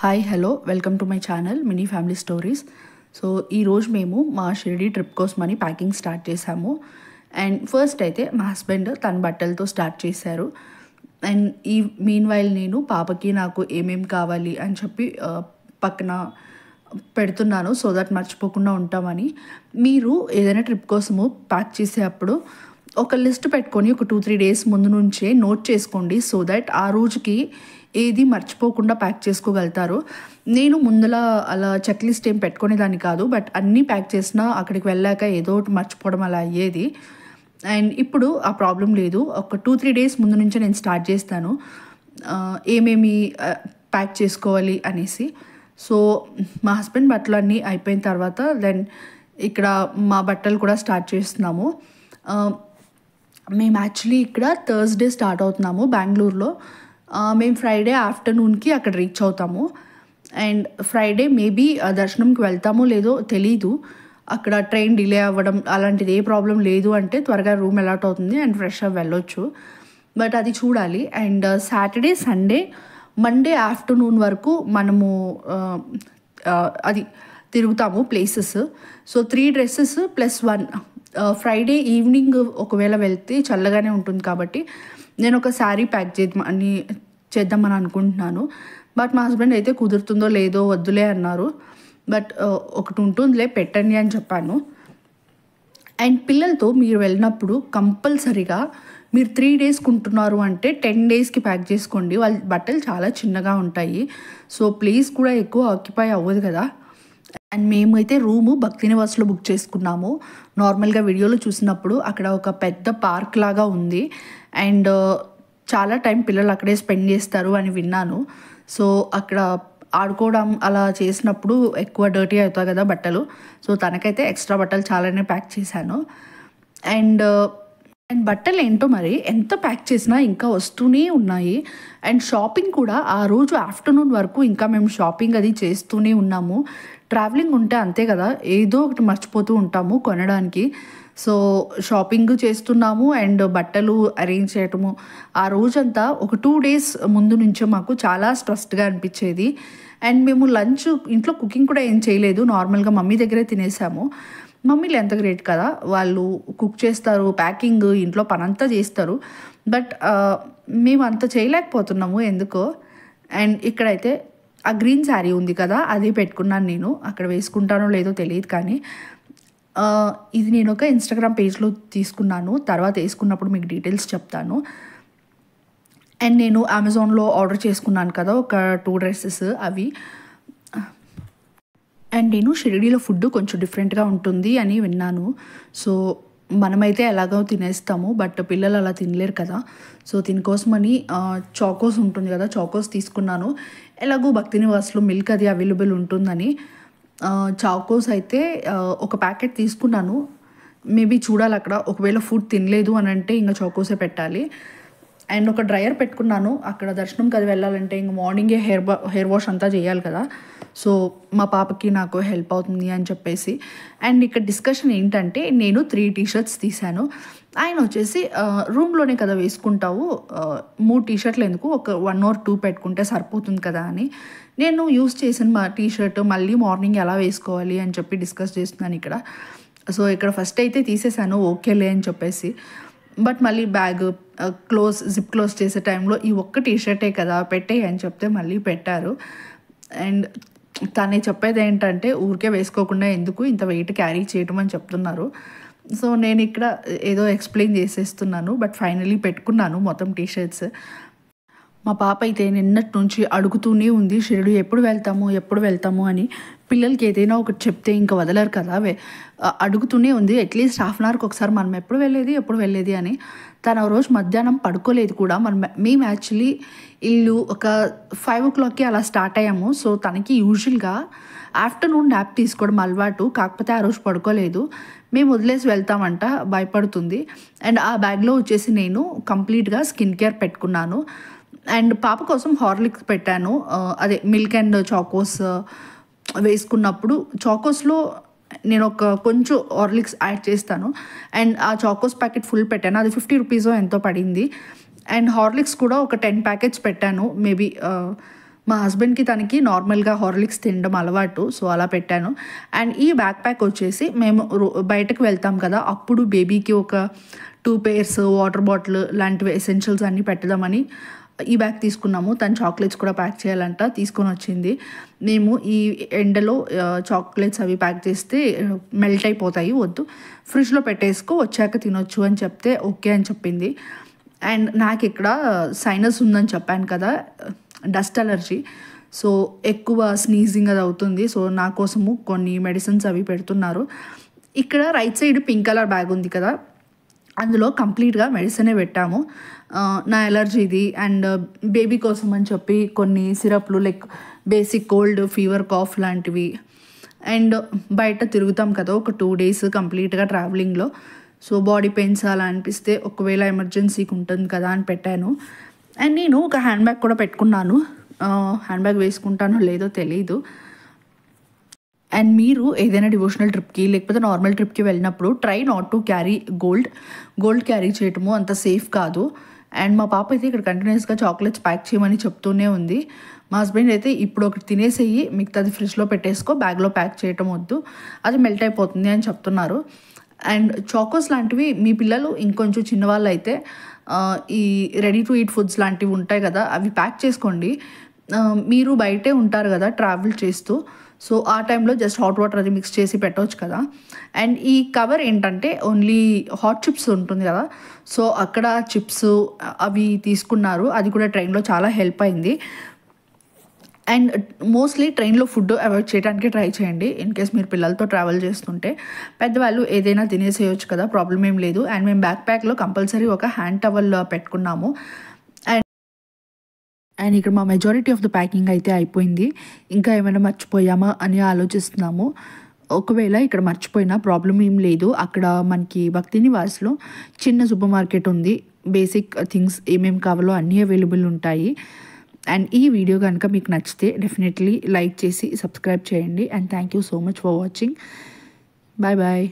Hi hello welcome to my channel mini family stories. So ఈరోజు మేము మా Shirdi trip కోసమని ప్యాకింగ్ స్టార్ట్ చేసాము. అండ్ ఫస్ట్ అయితే మా హస్బెండ్ తన బట్టలతో స్టార్ట్ చేశారు. అండ్ ఈ మీన్ వైల్ నేను పాపకి నాకు ఏమేమి కావాలి అని చెప్పి పక్కన పెడుతున్నాను, సో దట్ మర్చిపోకుండా ఉంటామని. మీరు ఏదైనా ట్రిప్ కోసము ప్యాక్ చేసేటప్పుడు ఒక లిస్ట్ పెట్టుకొని ఒక 2-3 డేస్ ముందు నుంచే నోట్ చేసుకోండి, సో దట్ ఆ రోజుకి ఏది మర్చిపోకుండా ప్యాక్ చేసుకోగలుగుతారు. నేను ముందల అలా చెక్ లిస్ట్ ఏం పెట్టుకునేదాన్ని కాదు, బట్ అన్నీ ప్యాక్ చేసినా అక్కడికి వెళ్ళాక ఏదో ఒకటి మర్చిపోవడం అలా అయ్యేది. అండ్ ఇప్పుడు ఆ ప్రాబ్లం లేదు. ఒక 2-3 డేస్ ముందు నుంచే నేను స్టార్ట్ చేస్తాను ఏమేమి ప్యాక్ చేసుకోవాలి అనేసి. సో మా హస్బెండ్ బట్టలు అన్నీ అయిపోయిన తర్వాత దెన్ ఇక్కడ మా బట్టలు కూడా స్టార్ట్ చేస్తున్నాము. మేము యాక్చువల్లీ ఇక్కడ థర్స్డే స్టార్ట్ అవుతున్నాము బెంగళూరులో. మేము ఫ్రైడే ఆఫ్టర్నూన్కి అక్కడ రీచ్ అవుతాము. అండ్ ఫ్రైడే మేబీ దర్శనంకి వెళ్తామో లేదో తెలీదు. అక్కడ ట్రైన్ డిలే అవ్వడం అలాంటిది ఏ ప్రాబ్లం లేదు అంటే త్వరగా రూమ్ అలాట్ అవుతుంది అండ్ ఫ్రెష్ అవ్వి వెళ్ళొచ్చు, బట్ అది చూడాలి. And Saturday Sunday Monday afternoon వరకు మనము అది తిరుగుతాము places. So 3 dresses plus 1 Friday evening ఒకవేళ వెళ్తే చల్లగానే ఉంటుంది కాబట్టి నేను ఒక శారీ ప్యాక్ చేద్దామని అనుకుంటున్నాను. బట్ మా హస్బెండ్ అయితే కుదురుతుందో లేదో వద్దులే అన్నారు. బట్ ఒకటి ఉంటుందిలే పెట్టండి అని చెప్పాను. అండ్ పిల్లలతో మీరు వెళ్ళినప్పుడు కంపల్సరీగా మీరు 3 డేస్కి ఉంటున్నారు అంటే 10 డేస్కి ప్యాక్ చేసుకోండి. వాళ్ళ బట్టలు చాలా చిన్నగా ఉంటాయి, సో ప్లేస్ కూడా ఎక్కువ ఆక్యుపై అవ్వదు కదా. అండ్ మేమైతే రూము భక్తి నివాస్లో బుక్ చేసుకున్నాము. నార్మల్గా వీడియోలో చూసినప్పుడు అక్కడ ఒక పెద్ద పార్క్ లాగా ఉంది అండ్ చాలా టైం పిల్లలు అక్కడే స్పెండ్ చేస్తారు అని విన్నాను. సో అక్కడ ఆడుకోవడం అలా చేసినప్పుడు ఎక్కువ డర్టీ అవుతాయి కదా బట్టలు, సో తనకైతే ఎక్స్ట్రా బట్టలు చాలానే ప్యాక్ చేశాను. అండ్ బట్టలు ఏంటో మరి ఎంత ప్యాక్ చేసినా ఇంకా వస్తూనే ఉన్నాయి. అండ్ షాపింగ్ కూడా ఆ రోజు ఆఫ్టర్నూన్ వరకు ఇంకా మేము షాపింగ్ అది చేస్తూనే ఉన్నాము. ట్రావెలింగ్ ఉంటే అంతే కదా, ఏదో ఒకటి మర్చిపోతూ ఉంటాము కొనడానికి. సో షాపింగ్ చేస్తున్నాము అండ్ బట్టలు అరేంజ్ చేయటము. ఆ రోజంతా ఒక 2 డేస్ ముందు నుంచే మాకు చాలా స్ట్రెస్డ్గా అనిపించేది. అండ్ మేము లంచ్ ఇంట్లో కుకింగ్ కూడా ఏం చేయలేదు, నార్మల్గా మమ్మీ దగ్గరే తినేసాము. మమ్మీలు ఎంత గ్రేట్ కదా, వాళ్ళు కుక్ చేస్తారు, ప్యాకింగ్ ఇంట్లో పనంతా చేస్తారు. బట్ మేము అంత చేయలేకపోతున్నాము ఎందుకో. అండ్ ఇక్కడైతే ఆ గ్రీన్ శారీ ఉంది కదా, అది పెట్టుకున్నాను నేను. అక్కడ వేసుకుంటానో లేదో తెలియదు కానీ ఇది నేను ఒక ఇన్స్టాగ్రామ్ పేజ్లో తీసుకున్నాను, తర్వాత వేసుకున్నప్పుడు మీకు డీటెయిల్స్ చెప్తాను. అండ్ నేను అమెజాన్లో ఆర్డర్ చేసుకున్నాను కదా ఒక 2 డ్రెస్సెస్ అవి. అండ్ నేను షిరిడీలో ఫుడ్ కొంచెం డిఫరెంట్గా ఉంటుంది అని విన్నాను. సో మనమైతే ఎలాగో తినేస్తాము, బట్ పిల్లలు అలా తినలేరు కదా. సో దీనికోసమని చాకోస్ ఉంటుంది కదా, చాకోస్ తీసుకున్నాను. ఎలాగో భక్తి నివాస్లో మిల్క్ అది అవైలబుల్ ఉంటుందని చాకోస్ అయితే ఒక ప్యాకెట్ తీసుకున్నాను. మేబీ చూడాలి అక్కడ, ఒకవేళ ఫుడ్ తినలేదు అని అంటే ఇంకా చాకోసే పెట్టాలి. అండ్ ఒక డ్రయర్ పెట్టుకున్నాను, అక్కడ దర్శనంకి అది వెళ్ళాలంటే ఇంక మార్నింగే హెయిర్ వాష్ అంతా చేయాలి కదా, సో మా పాపకి నాకు హెల్ప్ అవుతుంది అని చెప్పేసి. అండ్ ఇక్కడ డిస్కషన్ ఏంటంటే నేను 3 టీషర్ట్స్ తీశాను. ఆయన వచ్చేసి రూమ్లోనే కదా వేసుకుంటావు, 3 టీషర్ట్లు ఎందుకు, ఒక 1 or 2 పెట్టుకుంటే సరిపోతుంది కదా అని. నేను యూస్ చేసిన మా టీషర్ట్ మళ్ళీ మార్నింగ్ ఎలా వేసుకోవాలి అని చెప్పి డిస్కస్ చేస్తున్నాను ఇక్కడ. సో ఇక్కడ ఫస్ట్ అయితే తీసేసాను ఓకేలే అని చెప్పేసి, బట్ మళ్ళీ బ్యాగ్ జిప్ క్లోజ్ చేసే టైంలో ఈ ఒక్క టీషర్టే కదా పెట్టేయి అని చెప్తే మళ్ళీ పెట్టారు. అండ్ తనే చెప్పేది ఏంటంటే ఊరికే వేసుకోకుండా ఎందుకు ఇంత వెయిట్ క్యారీ చేయటం అని చెప్తున్నారు. సో నేను ఇక్కడ ఏదో ఎక్స్ప్లెయిన్ చేసేస్తున్నాను, బట్ ఫైనలీ పెట్టుకున్నాను మొత్తం టీషర్ట్స్. మా పాప అయితే నిన్నటి నుంచి అడుగుతూనే ఉంది షిరిడి ఎప్పుడు వెళ్తాము అని. పిల్లలకి ఏదైనా ఒకటి చెప్తే ఇంకా వదలరు కదా, అడుగుతూనే ఉంది. అట్లీస్ట్ హాఫ్ అన్ అవర్కి ఒకసారి మనం ఎప్పుడు వెళ్ళేది అని. తను రోజు మధ్యాహ్నం పడుకోలేదు కూడా. మేము యాక్చువల్లీ ఇల్లు ఒక 5 o'clockకి అలా స్టార్ట్ అయ్యాము. సో తనకి యూజువల్గా ఆఫ్టర్నూన్ న్యాప్ తీసుకోవడం అలవాటు, కాకపోతే ఆ రోజు పడుకోలేదు. మేము వదిలేసి వెళ్తామంట, భయపడుతుంది. అండ్ ఆ బ్యాగ్లో వచ్చేసి నేను కంప్లీట్గా స్కిన్ కేర్ పెట్టుకున్నాను. అండ్ పాప కోసం హార్లిక్స్ పెట్టాను, అదే మిల్క్ అండ్ చాకోస్ వేసుకున్నప్పుడు చాకోస్లో నేను ఒక కొంచెం హార్లిక్స్ యాడ్ చేస్తాను. అండ్ ఆ చాకోస్ ప్యాకెట్ ఫుల్ పెట్టాను, అది 50 రూపీసో ఎంతో పడింది. అండ్ హార్లిక్స్ కూడా ఒక 10 ప్యాకెట్స్ పెట్టాను, మేబీ మా హస్బెండ్కి తనకి నార్మల్గా హార్లిక్స్ తినడం అలవాటు, సో అలా పెట్టాను. అండ్ ఈ బ్యాక్ ప్యాక్ వచ్చేసి మేము బయటకు వెళ్తాం కదా, అప్పుడు బేబీకి ఒక 2 pairs వాటర్ బాటిల్ లాంటివి ఎసెన్షియల్స్ అన్నీ పెట్టదామని ఈ బ్యాగ్ తీసుకున్నాము. తను చాక్లెట్స్ కూడా ప్యాక్ చేయాలంట, తీసుకొని వచ్చింది. మేము ఈ ఎండలో చాక్లెట్స్ అవి ప్యాక్ చేస్తే మెల్ట్ అయిపోతాయి, వద్దు ఫ్రిడ్జ్లో పెట్టేసుకో, వచ్చాక తినొచ్చు అని చెప్తే ఓకే అని చెప్పింది. అండ్ నాకు ఇక్కడ సైనస్ ఉందని చెప్పాను కదా, డస్ట్ అలర్జీ, సో ఎక్కువ స్నీజింగ్ అది అవుతుంది. సో నా కోసము కొన్ని మెడిసిన్స్ అవి పెడుతున్నారు. ఇక్కడ right side pink colour bag ఉంది కదా, అందులో కంప్లీట్గా మెడిసినే పెట్టాము. నా ఎలర్జీది అండ్ బేబీ కోసం అని చెప్పి కొన్ని సిరప్లు like basic cold, fever, cough లాంటివి. అండ్ బయట తిరుగుతాం కదా ఒక 2 days కంప్లీట్గా ట్రావెలింగ్లో, సో బాడీ పెయిన్స్ అలా అనిపిస్తే ఒకవేళ ఎమర్జెన్సీకి ఉంటుంది కదా అని పెట్టాను. అండ్ నేను ఒక హ్యాండ్ బ్యాగ్ కూడా పెట్టుకున్నాను. హ్యాండ్ బ్యాగ్ వేసుకుంటానో లేదో తెలీదు. అండ్ మీరు ఏదైనా డివోషనల్ ట్రిప్కి లేకపోతే నార్మల్ ట్రిప్కి వెళ్ళినప్పుడు try not to carry gold carry చేయటము అంత సేఫ్ కాదు. అండ్ మా పాప అయితే ఇక్కడ కంటిన్యూస్గా చాక్లెట్స్ ప్యాక్ చేయమని చెప్తూనే ఉంది. మా హస్బెండ్ అయితే ఇప్పుడు ఒకటి తినేసేయి, మిగతాది ఫ్రిడ్జ్లో పెట్టేసుకో, బ్యాగ్లో ప్యాక్ చేయటం వద్దు, అది మెల్ట్ అయిపోతుంది అని చెప్తున్నారు. అండ్ చాకోస్ లాంటివి మీ పిల్లలు ఇంకొంచెం చిన్నవాళ్ళు అయితే ఈ రెడీ టు ఈట్ ఫుడ్స్ లాంటివి ఉంటాయి కదా, అవి ప్యాక్ చేసుకోండి. మీరు బయటే ఉంటారు కదా ట్రావెల్ చేస్తూ, సో ఆ టైంలో జస్ట్ హాట్ వాటర్ అది మిక్స్ చేసి పెట్టవచ్చు కదా. అండ్ ఈ కవర్ ఏంటంటే ఓన్లీ హాట్ చిప్స్ ఉంటుంది కదా, సో అక్కడ చిప్స్ అవి తీసుకున్నారు, అది కూడా ట్రైన్లో చాలా హెల్ప్ అయింది. అండ్ మోస్ట్లీ ట్రైన్లో ఫుడ్ అవాయిడ్ చేయడానికి ట్రై చేయండి, ఇన్ కేస్ మీరు పిల్లలతో ట్రావెల్ చేస్తుంటే. పెద్దవాళ్ళు ఏదైనా తినేసేయచ్చు కదా, ప్రాబ్లం ఏం లేదు. అండ్ మేము బ్యాక్ ప్యాక్లో కంపల్సరీ ఒక హ్యాండ్ టవల్ పెట్టుకున్నాము. అండ్ ఇక్కడ మా మెజారిటీ ఆఫ్ ద ప్యాకింగ్ అయితే అయిపోయింది. ఇంకా ఏమైనా మర్చిపోయామా అని ఆలోచిస్తున్నాము. ఒకవేళ ఇక్కడ మర్చిపోయినా ప్రాబ్లం ఏం లేదు. అక్కడ మనకి భక్తి నివాస్లో చిన్న సూపర్ మార్కెట్ ఉంది, బేసిక్ థింగ్స్ ఏమేమి కావాలో అన్నీ అవైలబుల్ ఉంటాయి. అండ్ ఈ వీడియో కనుక మీకు నచ్చితే డెఫినెట్లీ లైక్ చేసి సబ్స్క్రైబ్ చేయండి. And thank you so much for watching. Bye bye.